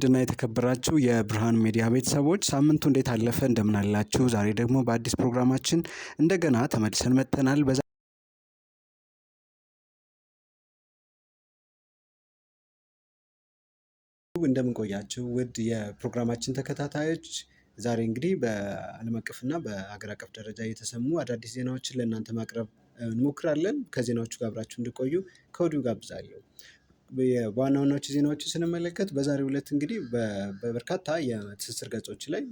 ውድና የተከበራችሁ የብርሃን ሚዲያ ቤተሰቦች ሳምንቱ እንዴት አለፈ? እንደምን አላችሁ? ዛሬ ደግሞ በአዲስ ፕሮግራማችን እንደገና ተመልሰን መጥተናል። እንደምን ቆያችሁ ውድ የፕሮግራማችን ተከታታዮች። ዛሬ እንግዲህ በዓለም አቀፍና በሀገር አቀፍ ደረጃ የተሰሙ አዳዲስ ዜናዎችን ለእናንተ ማቅረብ እንሞክራለን። ከዜናዎቹ ጋር አብራችሁ እንድቆዩ ከወዲሁ ጋብዛለሁ። በዋና ዋናዎቹ ዜናዎችን ስንመለከት በዛሬው ዕለት እንግዲህ በበርካታ የትስስር ገጾች ላይ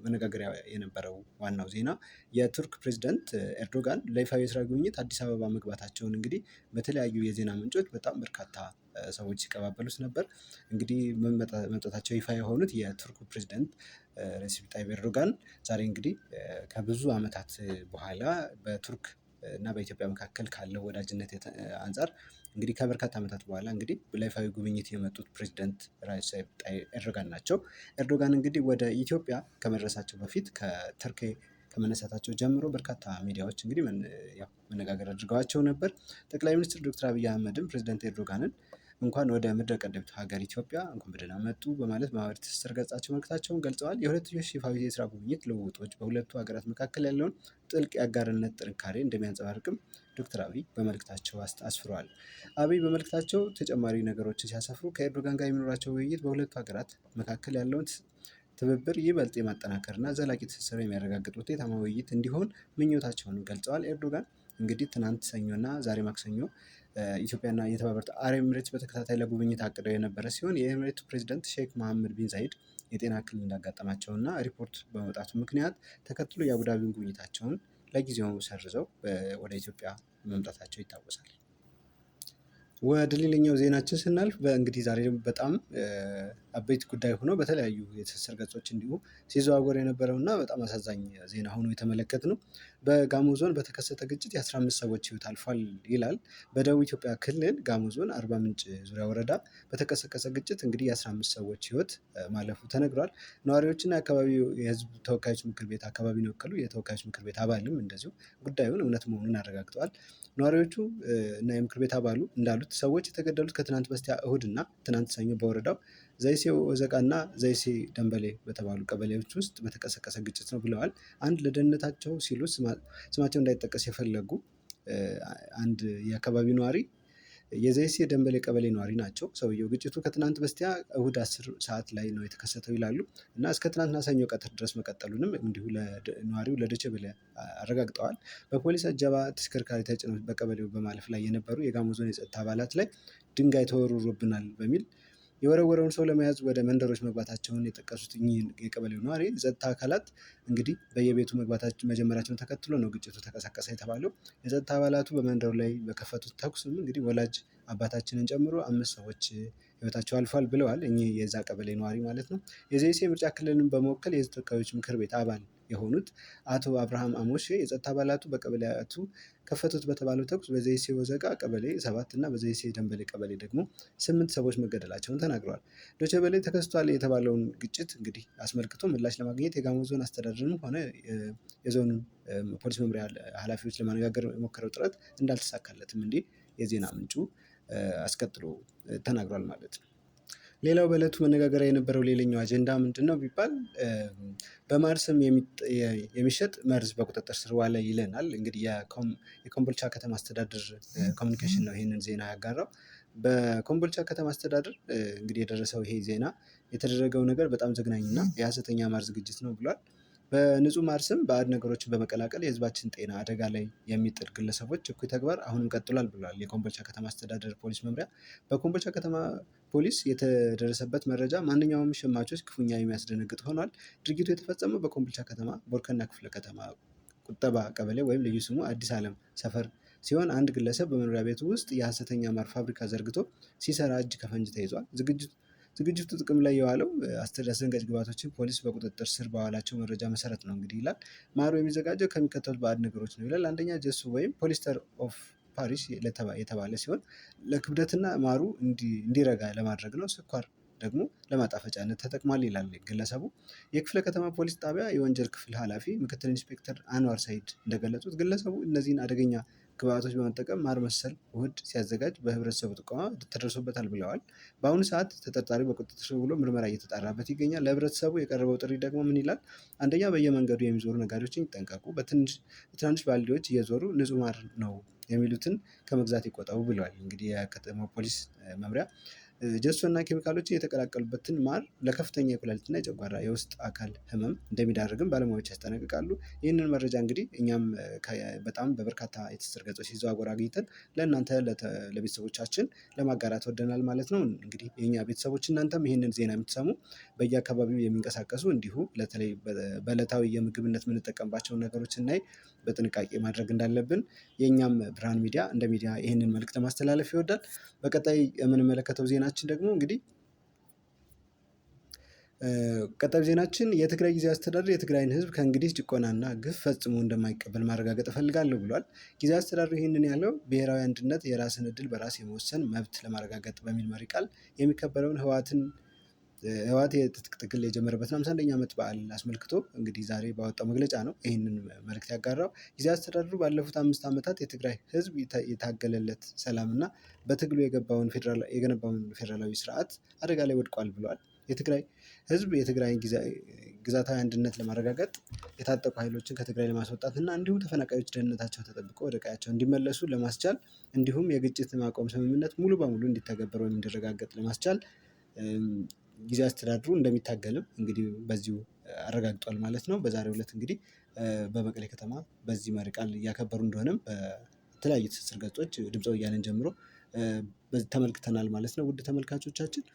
መነጋገሪያ የነበረው ዋናው ዜና የቱርክ ፕሬዝዳንት ኤርዶጋን ለይፋዊ የስራ ጉብኝት አዲስ አበባ መግባታቸውን እንግዲህ በተለያዩ የዜና ምንጮች በጣም በርካታ ሰዎች ሲቀባበሉት ነበር። እንግዲህ መምጣታቸው ይፋ የሆኑት የቱርኩ ፕሬዝዳንት ሬሲፕ ታይብ ኤርዶጋን ዛሬ እንግዲህ ከብዙ ዓመታት በኋላ በቱርክ እና በኢትዮጵያ መካከል ካለው ወዳጅነት አንፃር እንግዲህ ከበርካታ ዓመታት በኋላ እንግዲህ ለይፋዊ ጉብኝት የመጡት ፕሬዝዳንት ሬሲፕ ታይብ ኤርዶጋን ናቸው። ኤርዶጋን እንግዲህ ወደ ኢትዮጵያ ከመድረሳቸው በፊት ከቱርክ ከመነሳታቸው ጀምሮ በርካታ ሚዲያዎች እንግዲህ መነጋገር አድርገዋቸው ነበር። ጠቅላይ ሚኒስትር ዶክተር አብይ አህመድም ፕሬዝዳንት ኤርዶጋንን እንኳን ወደ ምድረ ቀደምት ሀገር ኢትዮጵያ እንኳን በደህና መጡ በማለት ማህበራዊ ትስስር ገጻቸው መልእክታቸውን ገልጸዋል። የሁለትዮሽ ይፋዊ የስራ ጉብኝት ልውውጦች በሁለቱ ሀገራት መካከል ያለውን ጥልቅ የአጋርነት ጥንካሬ እንደሚያንጸባርቅም ዶክተር አብይ በመልእክታቸው አስፍረዋል። አብይ በመልእክታቸው ተጨማሪ ነገሮችን ሲያሰፍሩ ከኤርዶጋን ጋር የሚኖራቸው ውይይት በሁለቱ ሀገራት መካከል ያለውን ትብብር ይበልጥ የማጠናከርና ዘላቂ ትስስር የሚያረጋግጥ ውጤታማ ውይይት እንዲሆን ምኞታቸውን ገልጸዋል። ኤርዶጋን እንግዲህ ትናንት ሰኞና ዛሬ ማክሰኞ ኢትዮጵያና የተባበሩት አረብ ኤሚሬትስ በተከታታይ ለጉብኝት አቅደው የነበረ ሲሆን የኤሚሬቱ ፕሬዝዳንት ሼክ መሐመድ ቢን ዛይድ የጤና እክል እንዳጋጠማቸውና ሪፖርት በመውጣቱ ምክንያት ተከትሎ የአቡዳቢን ጉብኝታቸውን ለጊዜው ሰርዘው ወደ ኢትዮጵያ መምጣታቸው ይታወሳል። ወደ ሌላኛው ዜናችን ስናልፍ እንግዲህ ዛሬ ደግሞ በጣም አበይት ጉዳይ ሆኖ በተለያዩ የትስስር ገጾች እንዲሁ ሲዘዋወር የነበረው እና በጣም አሳዛኝ ዜና ሆኖ የተመለከትነው በጋሞ ዞን በተከሰተ ግጭት የ15 ሰዎች ሕይወት አልፏል ይላል። በደቡብ ኢትዮጵያ ክልል ጋሞ ዞን አርባ ምንጭ ዙሪያ ወረዳ በተቀሰቀሰ ግጭት እንግዲህ የ15 ሰዎች ሕይወት ማለፉ ተነግሯል። ነዋሪዎችና የአካባቢው የህዝብ ተወካዮች ምክር ቤት አካባቢን የወከሉ የተወካዮች ምክር ቤት አባልም እንደዚሁ ጉዳዩን እውነት መሆኑን አረጋግጠዋል። ነዋሪዎቹ እና የምክር ቤት አባሉ እንዳሉት ሰዎች የተገደሉት ከትናንት በስቲያ እሁድ እና ትናንት ሰኞ በወረዳው ዘይሴ ወዘቃ እና ዘይሴ ደንበሌ በተባሉ ቀበሌዎች ውስጥ በተቀሰቀሰ ግጭት ነው ብለዋል። አንድ ለደህንነታቸው ሲሉ ስማቸው እንዳይጠቀስ የፈለጉ አንድ የአካባቢው ነዋሪ የዘይሴ ደንበሌ ቀበሌ ነዋሪ ናቸው። ሰውየው ግጭቱ ከትናንት በስቲያ እሁድ 10 ሰዓት ላይ ነው የተከሰተው ይላሉ እና እስከ ትናንትና ሰኞ ቀትር ድረስ መቀጠሉንም እንዲሁ ነዋሪው ለዶይቼ ቬለ አረጋግጠዋል። በፖሊስ አጀባ ተሽከርካሪ ተጭነው በቀበሌው በማለፍ ላይ የነበሩ የጋሞ ዞን የጸጥታ አባላት ላይ ድንጋይ ተወርውሮብናል በሚል የወረወረውን ሰው ለመያዝ ወደ መንደሮች መግባታቸውን የጠቀሱት እኚህ የቀበሌው ነዋሪ የጸጥታ አካላት እንግዲህ በየቤቱ መጀመራቸውን ተከትሎ ነው ግጭቱ ተቀሰቀሰ የተባለው። የጸጥታ አባላቱ በመንደሩ ላይ በከፈቱት ተኩስም እንግዲህ ወላጅ አባታችንን ጨምሮ 5 ሰዎች ሕይወታቸው አልፏል ብለዋል። እኚህ የዛ ቀበሌ ነዋሪ ማለት ነው። የዘይሴ ምርጫ ክልልን በመወከል የህዝብ ተወካዮች ምክር ቤት አባል የሆኑት አቶ አብርሃም አሞሼ የጸጥታ አባላቱ በቀበሌያቱ ከፈቱት በተባለው ተኩስ በዘይሴ ወዘቃ ቀበሌ 7 እና በዘይሴ ደንበሌ ቀበሌ ደግሞ 8 ሰዎች መገደላቸውን ተናግረዋል። ዶይቼ ቬለ ተከስቷል የተባለውን ግጭት እንግዲህ አስመልክቶ ምላሽ ለማግኘት የጋሞ ዞን አስተዳደርንም ሆነ የዞኑን ፖሊስ መምሪያ ኃላፊዎች ለማነጋገር የሞከረው ጥረት እንዳልተሳካለትም እንዲህ የዜና ምንጩ አስከትሎ ተናግሯል ማለት ነው። ሌላው በዕለቱ መነጋገሪያ የነበረው ሌላኛው አጀንዳ ምንድን ነው ቢባል በማር ስም የሚሸጥ መርዝ በቁጥጥር ስር ዋለ ይለናል። እንግዲህ የኮምቦልቻ ከተማ አስተዳደር ኮሚኒኬሽን ነው ይህንን ዜና ያጋራው። በኮምቦልቻ ከተማ አስተዳደር እንግዲህ የደረሰው ይሄ ዜና የተደረገው ነገር በጣም ዘግናኝና የሐሰተኛ ማር ዝግጅት ነው ብሏል። በንጹህ ማር ስም ባዕድ ነገሮችን በመቀላቀል የህዝባችን ጤና አደጋ ላይ የሚጥል ግለሰቦች እኩይ ተግባር አሁንም ቀጥሏል ብሏል የኮምቦልቻ ከተማ አስተዳደር ፖሊስ መምሪያ። በኮምቦልቻ ከተማ ፖሊስ የተደረሰበት መረጃ ማንኛውም ሸማቾች ክፉኛ የሚያስደነግጥ ሆኗል። ድርጊቱ የተፈጸመው በኮምቦልቻ ከተማ ቦርከና ክፍለ ከተማ ቁጠባ ቀበሌ ወይም ልዩ ስሙ አዲስ ዓለም ሰፈር ሲሆን አንድ ግለሰብ በመኖሪያ ቤቱ ውስጥ የሐሰተኛ ማር ፋብሪካ ዘርግቶ ሲሰራ እጅ ከፈንጅ ተይዟል። ዝግጅቱ ጥቅም ላይ የዋለው አስደንጋጭ ግብዓቶችን ፖሊስ በቁጥጥር ስር በዋላቸው መረጃ መሰረት ነው እንግዲህ ይላል። ማሩ የሚዘጋጀው ከሚከተሉት ባዕድ ነገሮች ነው ይላል። አንደኛ ጀሶ ወይም ፖሊስተር ኦፍ ፓሪስ የተባለ ሲሆን ለክብደትና ማሩ እንዲረጋ ለማድረግ ነው። ስኳር ደግሞ ለማጣፈጫነት ተጠቅሟል ይላል ግለሰቡ። የክፍለ ከተማ ፖሊስ ጣቢያ የወንጀል ክፍል ኃላፊ ምክትል ኢንስፔክተር አንዋር ሰይድ እንደገለጹት ግለሰቡ እነዚህን አደገኛ ግብዓቶች በመጠቀም ማር መሰል ውህድ ሲያዘጋጅ በህብረተሰቡ ጥቆማ ተደርሶበታል ብለዋል። በአሁኑ ሰዓት ተጠርጣሪው በቁጥጥር ስር ውሎ ምርመራ እየተጣራበት ይገኛል። ለህብረተሰቡ የቀረበው ጥሪ ደግሞ ምን ይላል? አንደኛ በየመንገዱ የሚዞሩ ነጋዴዎችን ይጠንቀቁ፣ በትናንሽ ባልዲዎች እየዞሩ ንጹህ ማር ነው የሚሉትን ከመግዛት ይቆጠቡ ብለዋል። እንግዲህ የከተማው ፖሊስ መምሪያ ጀሶና ኬሚካሎችን የተቀላቀሉበትን ማር ለከፍተኛ የኩላሊትና የጨጓራ የውስጥ አካል ህመም እንደሚዳርግም ባለሙያዎች ያስጠነቅቃሉ። ይህንን መረጃ እንግዲህ እኛም በጣም በበርካታ የትስስር ገጾች ሲዘዋወር አግኝተን ለእናንተ ለቤተሰቦቻችን ለማጋራት ወደናል ማለት ነው። እንግዲህ የኛ ቤተሰቦች እናንተም ይህንን ዜና የምትሰሙ በየአካባቢው የሚንቀሳቀሱ እንዲሁ በተለይ በዕለታዊ የምግብነት የምንጠቀምባቸውን ነገሮች ስናይ በጥንቃቄ ማድረግ እንዳለብን የእኛም ብርሃን ሚዲያ እንደ ሚዲያ ይህንን መልዕክት ማስተላለፍ ይወዳል። በቀጣይ የምንመለከተው ዜናችን ደግሞ እንግዲህ ቀጣዩ ዜናችን የትግራይ ጊዜያዊ አስተዳደር የትግራይን ህዝብ ከእንግዲህ ጭቆናና ግፍ ፈጽሞ እንደማይቀበል ማረጋገጥ እፈልጋለሁ ብሏል። ጊዜያዊ አስተዳደሩ ይህንን ያለው ብሔራዊ አንድነት የራስን እድል በራስ የመወሰን መብት ለማረጋገጥ በሚል መሪ ቃል የሚከበረውን ህወሓት የትጥቅ ትግል የጀመረበትን 51ኛ ዓመት በዓል አስመልክቶ እንግዲህ ዛሬ ባወጣው መግለጫ ነው ይህንን መልዕክት ያጋራው። ጊዜያዊ አስተዳደሩ ባለፉት 5 ዓመታት የትግራይ ህዝብ የታገለለት ሰላምና በትግሉ የገነባውን ፌዴራላዊ ስርዓት አደጋ ላይ ወድቋል ብለዋል። የትግራይ ህዝብ የትግራይን ግዛታዊ አንድነት ለማረጋገጥ የታጠቁ ኃይሎችን ከትግራይ ለማስወጣት እና እንዲሁም ተፈናቃዮች ደህንነታቸው ተጠብቆ ወደ ቀያቸው እንዲመለሱ ለማስቻል እንዲሁም የግጭት ማቆም ስምምነት ሙሉ በሙሉ እንዲተገበር ወይም እንዲረጋገጥ ለማስቻል ጊዜያዊ አስተዳደሩ እንደሚታገልም እንግዲህ በዚሁ አረጋግጧል ማለት ነው። በዛሬው ዕለት እንግዲህ በመቀሌ ከተማ በዚህ መሪ ቃል እያከበሩ እንደሆነም በተለያዩ ትስስር ገጾች ድምፀ ወያኔን ጀምሮ ተመልክተናል ማለት ነው። ውድ ተመልካቾቻችን